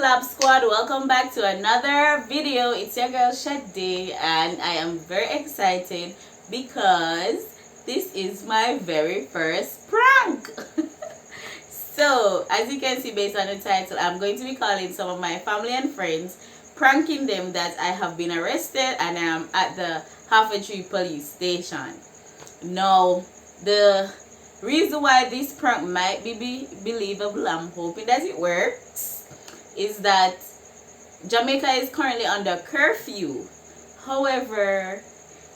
Lab Squad? Welcome back to another video. It's your girl Shade, and I am very excited because this is my very first prank. So, as you can see based on the title, I'm going to be calling some of my family and friends, pranking them that I have been arrested and I am at the Tree police station. Now, the reason why this prank might be believable, I'm hoping that it works, is that Jamaica is currently under curfew. However,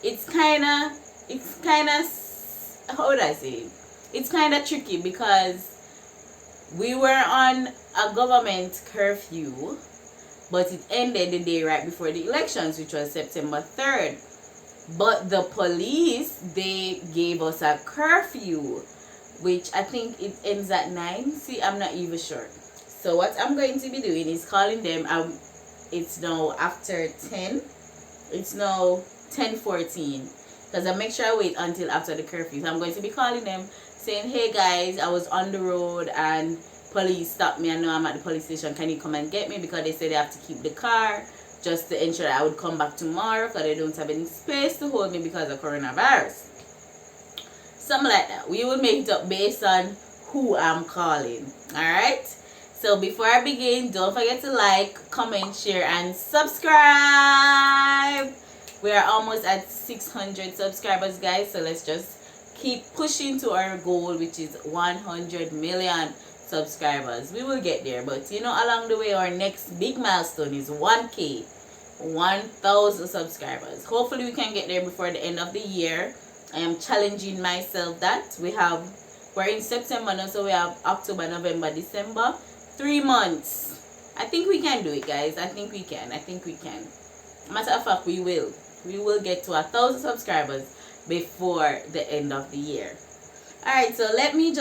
it's kind of how would I say it? It's kind of tricky because we were on a government curfew, but it ended the day right before the elections, which was September 3rd. But the police, they gave us a curfew, which I think it ends at 9. See, I'm not even sure. So what I'm going to be doing is calling them. It's now after 10. It's now 10:14. Because I make sure I wait until after the curfew. So I'm going to be calling them saying, hey guys, I was on the road and police stopped me. I know I'm at the police station. Can you come and get me? Because they said they have to keep the car just to ensure that I would come back tomorrow because they don't have any space to hold me because of coronavirus. Something like that. We will make it up based on who I'm calling. Alright? So before I begin, don't forget to like, comment, share, and subscribe. We are almost at 600 subscribers, guys. So let's just keep pushing to our goal, which is 100 million subscribers. We will get there, but you know, along the way, our next big milestone is 1K, 1,000 subscribers. Hopefully we can get there before the end of the year. I am challenging myself that we're in September now, so we have October, November, December, 3 months. I think we can do it, guys. I think we can. Matter of fact, we will get to 1,000 subscribers before the end of the year. Alright, so let me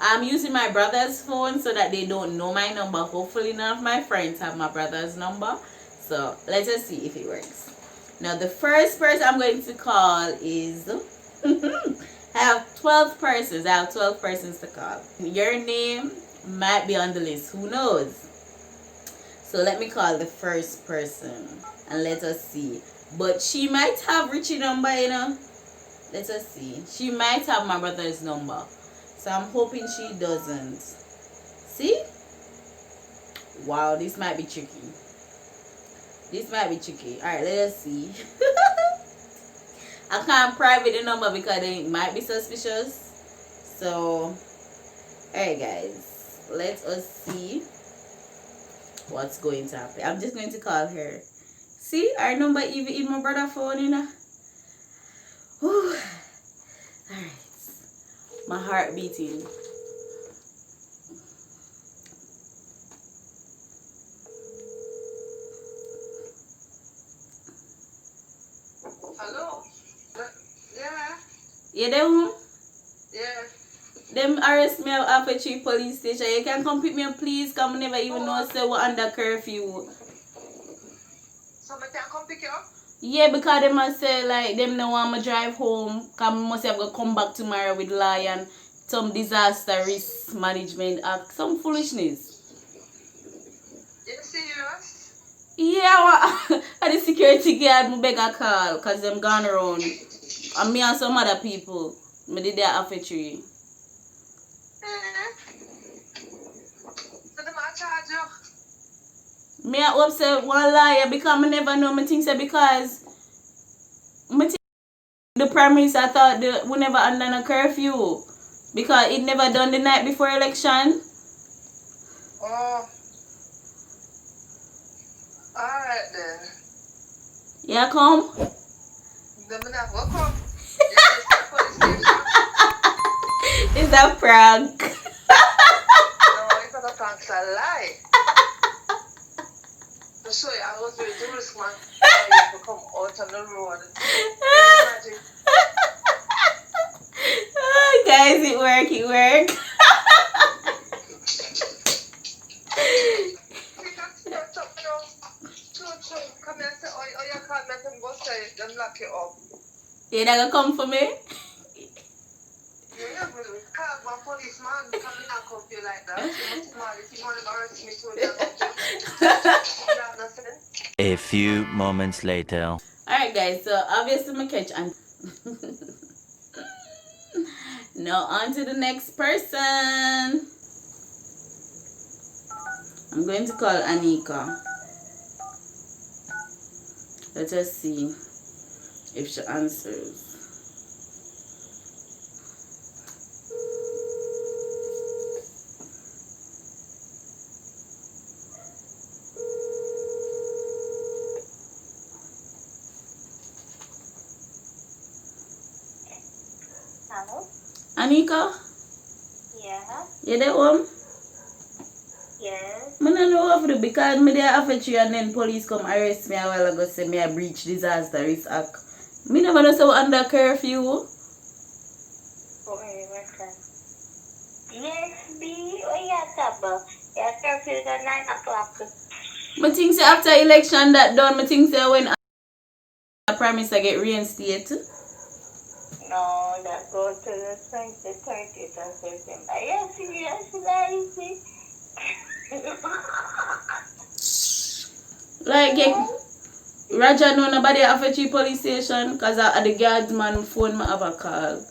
I'm using my brother's phone so that they don't know my number. Hopefully none of my friends have my brother's number. So let's just see if it works. Now the first person I'm going to call is I have 12 persons. I have 12 persons to call. Your name might be on the list. Who knows? So let me call the first person and let us see. But she might have Richie number, you know. Let us see. She might have my brother's number. So I'm hoping she doesn't. See? Wow, this might be tricky. Alright, let us see. I can't private the number because they might be suspicious. So, alright guys. Let us see what's going to happen. I'm just going to call her. See? Our number even in my brother's phone, you know. Whew. Alright. My heart beating. Hello? Yeah. You them? Yeah. Them arrest me at Tree police station. You can come pick me up, please. Come never even know say we're under curfew. So I can come pick you up? Yeah, because they must say like them no want me drive home. Cause I must have to come back tomorrow with lion. Some disaster risk management act. Some foolishness. You serious? Yeah, and the security guard me beg a call because them gone around. And me and some other people. Me did that after Tree. So they might charge you? Me I hope say one liar because I never know. Me think say because me think the prime minister thought we never under a curfew because it never done the night before election. Oh. Alright then. Yeah, come. Then I have to come. Yeah, it's the police station. It's a prank. No, it's not a prank, it's a lie. To show you, I was with the risk man. I used to come out on the road. Imagine. Oh, guys, it worked. Come here and say, oh, you can't let them go say, them lock you up. You not gonna come for me? Yeah, but call my policeman coming and come here like that. She must mad if you want to arrest me so they're going to A few moments later. Alright guys, so obviously my catch and now on to the next person. I'm going to call Anika. Let us see if she answers. Hello? Anika, Yeah? you there home? Yes? I don't know what to do because me there after you and then police come arrest me a while ago say me a breach disaster risk act. Me never know so under curfew. Oh, listen. Yes, B. Oh, yeah, Taba. Yeah, curfew is at 9 o'clock. I think say after election that done, I think say when I promise I get reinstated. No, that go to the 30th of September. Yes, yes, yes. Like Raja know nobody have a cheap police station because at the guardsman phone me have a call.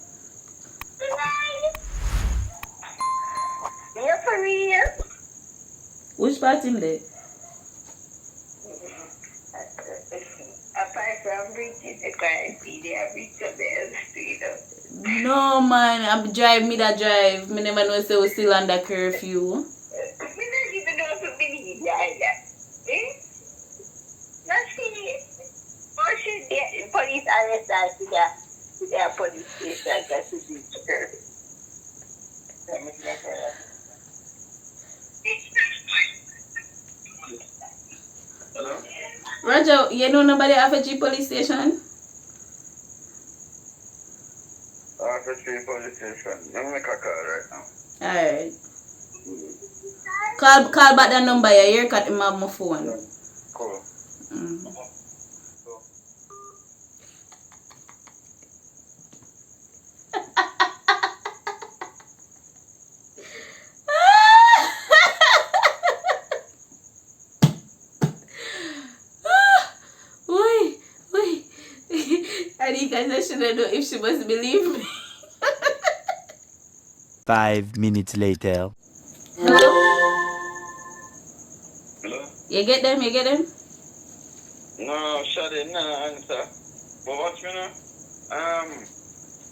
Yeah, for real? Which part in there? Apart from reaching the quarantine, they have reached the street. No man, I'm drive me that drive. Me never know say we still under curfew. We don't even know if we need that. Eh? Nothing. Or should the police arrest us to their police station just to be sure? Hello? Raja, you know nobody have a cheap police station? After 3 police station. Let me make a call right now. Alright. Call back that number, yeah, here cut him have my phone. Cool. Mm. Wait. I think I shouldn't know if she must believe me. 5 minutes later. Hello? Hello? You get them? No, Shadi, no answer. But watch me now. I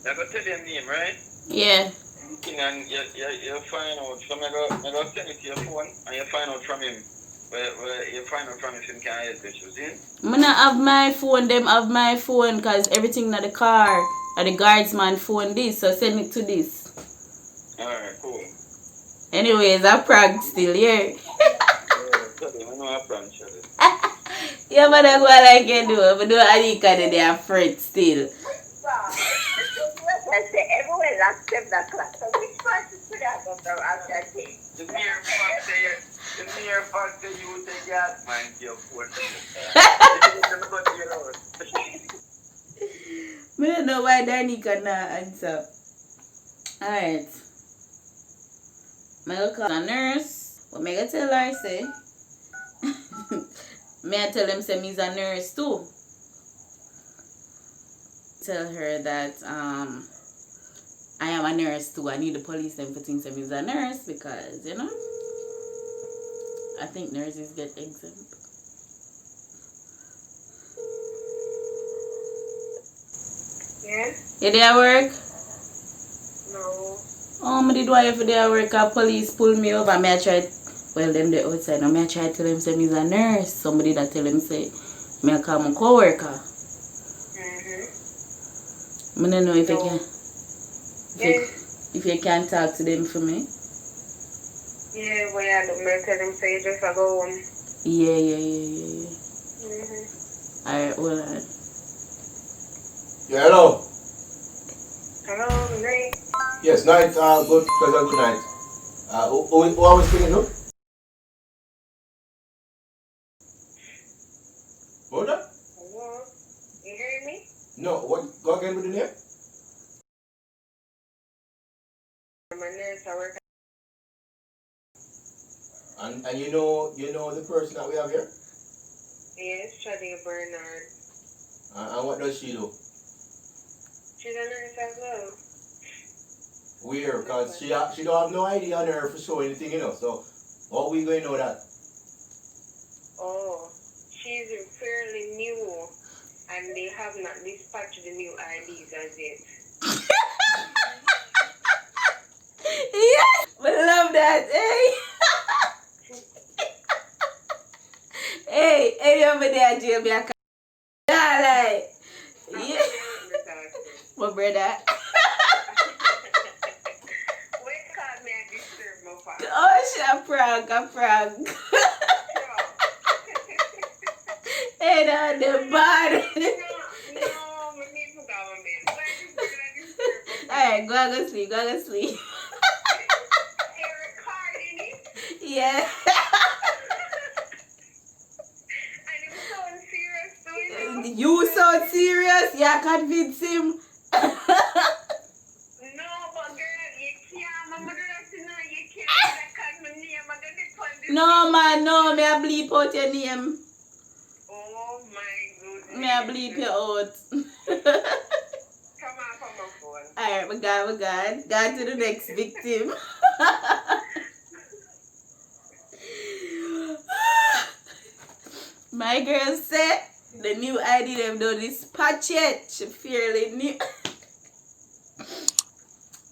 got tell your name, right? Yeah. And you find out from I go send it to your phone and you find out from him. Where you find out from him can help you, see? I not have my phone, them have my phone because everything in the car. Or the guardsman phone this, so send it to this. Alright, cool. Anyways, I prank still, yeah. Shadi, I know I plan, Shadi. Yeah, but that's what I can do. But do Anika they are afraid still. I say everyone last 7 o'clock. So which part should I go from after 10? The mere fact that you take your mind to your phone. I don't know why Danica not answer. Alright. I call a nurse. What me I tell her say? May I tell him say me's a nurse too. Tell her that I am a nurse too. I need the police them for think me's a nurse because you know I think nurses get exempt. Yeah? You there work? No. Oh, me did why for there work a police pull me over. Me I tried well them the outside. Now me I try tell him say me's a nurse. Somebody that tell him say me I call my co-worker. Mm-hmm. I don't know if No. you can if you can talk to them for me. Yeah, well, I don't know. Tell them say just I go home. Yeah. Mm-hmm. Alright, hold on. Yeah, hello. Hello, night. Yes, night. Good. Pleasant good night. Who I was speaking to? Hold on. Hello. You hear me? No. What? Go again with the name? And you know the person that we have here? Yes, Shadi Bernard. And what does she do? She's a nurse as well. Weird, because she don't have no ID on her for show anything, So how we going to know that? Oh, she's fairly new, and they have not dispatched the new IDs as yet. Yes! We love that, hey! Hey, over there, Jamie. I can't like. Yeah. My brother. Wait, call me and disturb my father. Oh, she a prank. Hey, no, the bad. No, we need to go on bed. Why is this Alright, go sleep. You're recording it? Yeah. And it sounds serious, too, You so serious? Yeah, convince him. No, but girl, you can't. My mother has to know you can't record my name. I'm going to put this. No, man, no. Me a bleep out your name. Oh my goodness. Me a bleep you out. Come on from my phone. Alright, my God. Got to the next victim. My girl said the new ID them don't dispatch yet. She fairly new.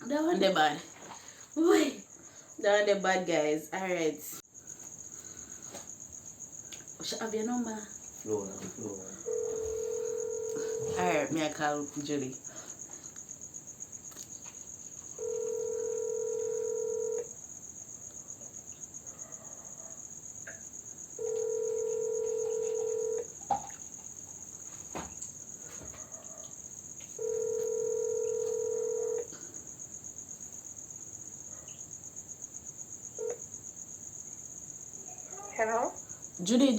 That one the bad. Wait. That one the bad, guys. Alright. Should I have your number? Flow. Alright, me I call Julie. Hello? Judy.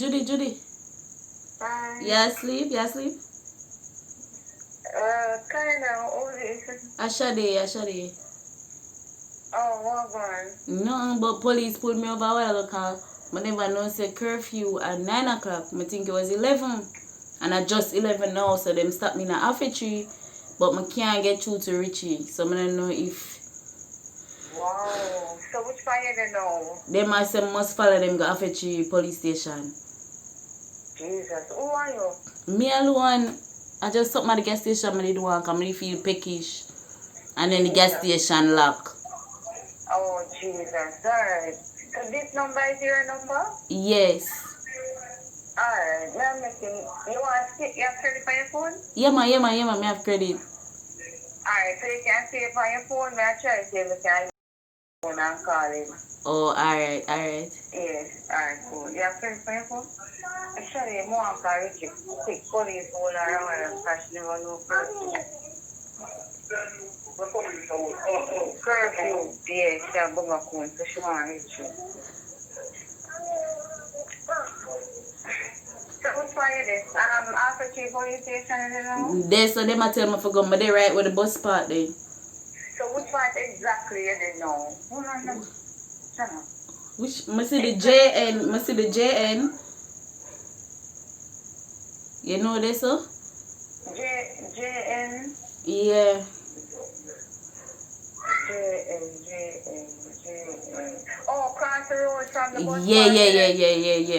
Hi. You asleep? Kind of. Who is it? Ashade. Oh, what one? Nothing but police pulled me over a while ago cause I never know say curfew at 9 o'clock. I think it was 11. And I just 11 now, so them stopped me in a half tree. But I can't get through to Richie. So I don't know if Wow. So which one you don't know? them I say must follow them go half tree police station. Jesus. Who are you? Me alone, I just stopped at the gas station. I did one because I feel peckish. And then the gas station lock. Oh, Jesus. Alright. So this number is your number? Yes. Alright. Now I'm making. You want to skip? You have credit on your phone? Yeah, man. Me have credit. Alright. So you can save on your phone. May I try to save it on your phone and call him? Oh, alright. Yes. Alright. Cool. You have credit on your phone? Actually, more on car Richie. Quick police hold around and crash never know first. Curfew. Yes, yeah, but my phone, so she want to reach you. So which one is this? After Chief Police Station, you know? There, so them I tell me for go, but they right with the bus part there. So which one exactly you didn't know? Hold on, shut up. Which, I see the JN. You know this, so? JN. Yeah. Oh, cross the road from the bus. Yeah.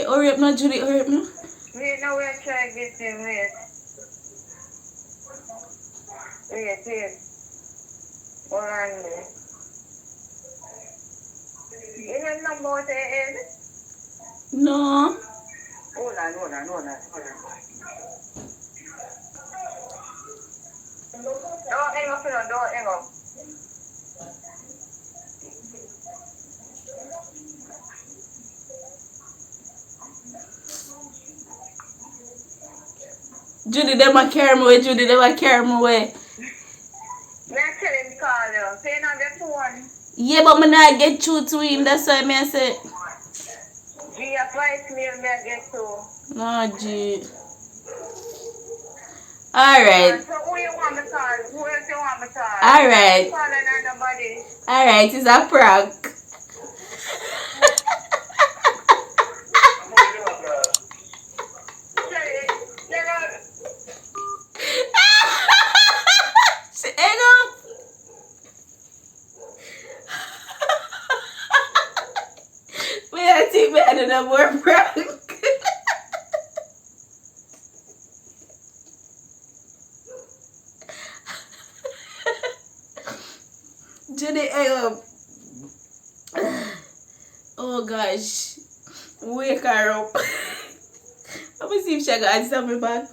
Hurry up now, Judy, hurry up now. Wait, now we're trying to get him, wait. Hold on there. You know the number what it is? No. Hold on. Don't hang up, don't hang up. Judy, them a carry me away, Me I tell him to call you. Say now get phone. Yeah, but me not get through to him, that's why me I say. G applies me and me I get to. No, G. Alright. So who you want me to call? Who else you want me to call? Alright. Calling nobody. Alright, it's a prank. Judy, oh gosh. Wake her up. Let me see if she can answer me back.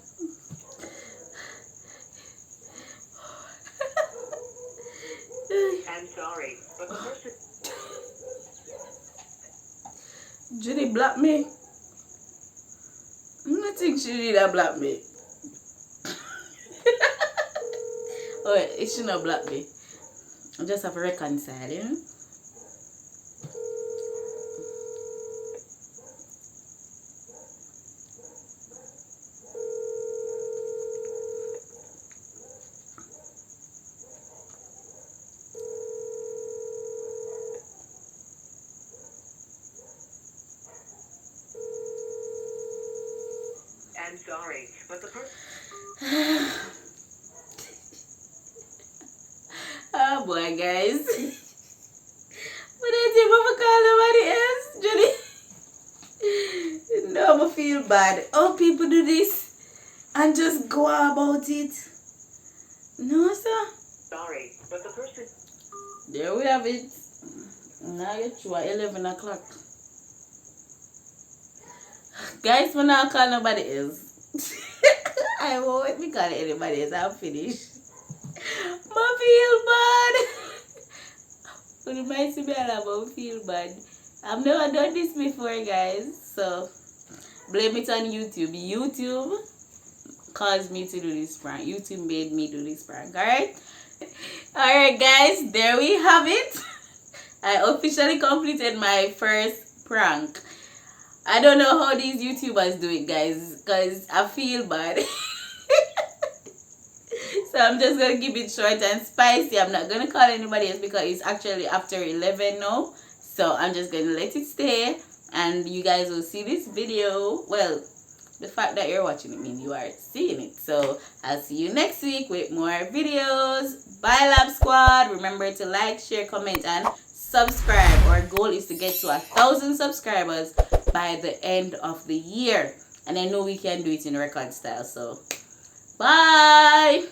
I'm sorry, but the person... Judy blocked me. I don't think she did that block me. Oh, it should not block me. I just have to reconcile, you know? I'm sorry, but the person... Oh boy, guys. But I think I'm gonna call nobody else, Judy. No, I feel bad. Oh, people do this and just go about it. No, sir. Sorry, but the person... There we have it. Now it's 11 o'clock. Guys, when I call nobody else. I won't be calling anybody else. I'm finished. I feel bad. It reminds me a lot about feel bad. I've never done this before, guys. So blame it on YouTube. YouTube caused me to do this prank. YouTube made me do this prank. Alright? Alright, guys, there we have it. I officially completed my first prank. I don't know how these YouTubers do it, guys, because I feel bad. So I'm just going to keep it short and spicy. I'm not going to call anybody else because it's actually after 11 now. So I'm just going to let it stay. And you guys will see this video. Well, the fact that you're watching it means you are seeing it. So I'll see you next week with more videos. Bye, Lab Squad. Remember to like, share, comment, and subscribe. Our goal is to get to 1,000 subscribers by the end of the year. And I know we can do it in record style. So bye.